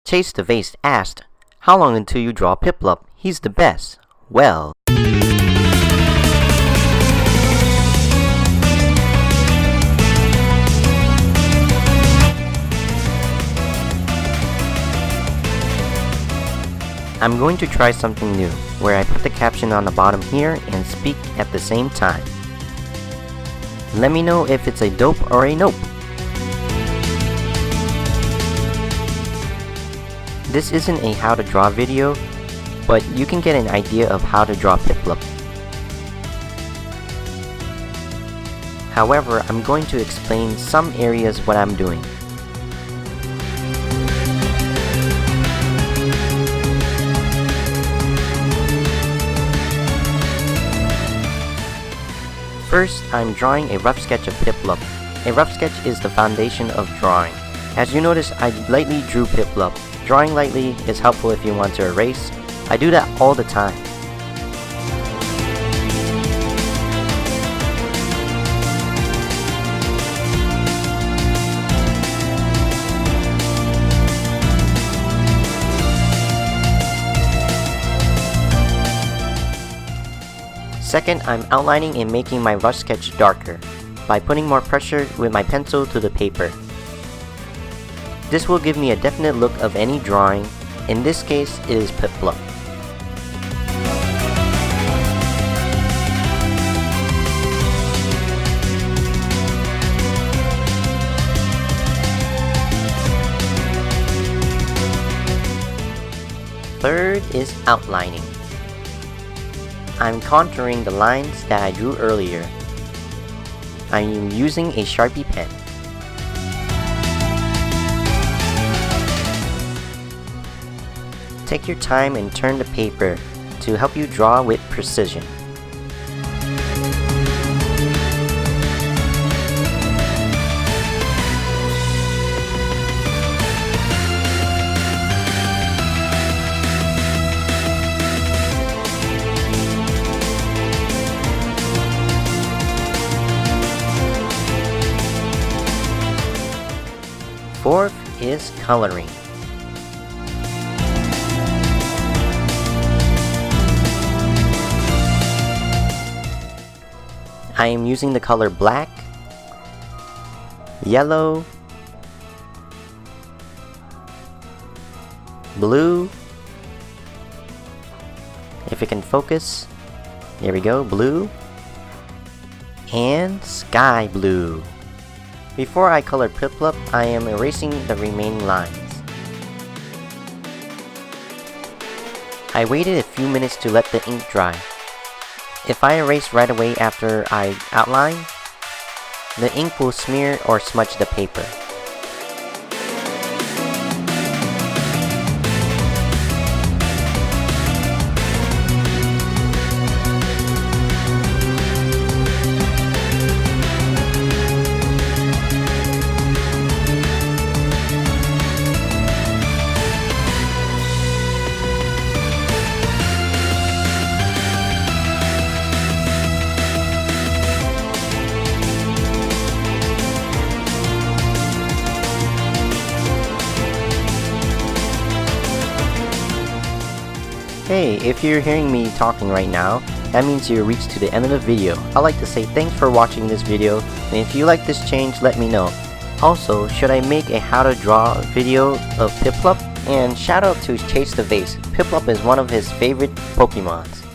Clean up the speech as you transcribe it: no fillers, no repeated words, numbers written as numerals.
Chase the Vase asked, "How long until you draw Piplup? He's the best." Well, I'm going to try something new, where I put the caption on the bottom here and speak at the same time. Let me know if it's a dope or a nope. This isn't a how to draw video, but you can get an idea of how to draw Piplup. However, I'm going to explain some areas what I'm doing. First, I'm drawing a rough sketch of Piplup. A rough sketch is the foundation of drawing. As you notice, I lightly drew Piplup. Drawing lightly is helpful if you want to erase. I do that all the time. Second, I'm outlining and making my rough sketch darker by putting more pressure with my pencil to the paper. This will give me a definite look of any drawing. In this case, it is Piplup. Third is outlining. I'm contouring the lines that I drew earlier. I am using a Sharpie pen. Take your time and turn the paper to help you draw with precision. Fourth is coloring. I am using the color black, yellow, blue, if it can focus, there we go, blue, and sky blue. Before I color Piplup, I am erasing the remaining lines. I waited a few minutes to let the ink dry. If I erase right away after I outline, the ink will smear or smudge the paper. Hey, if you're hearing me talking right now, that means you reached to the end of the video. I'd like to say thanks for watching this video, and if you like this change, let me know. Also, should I make a how to draw video of Piplup? And shout out to Chase the Vase. Piplup is one of his favorite Pokemons.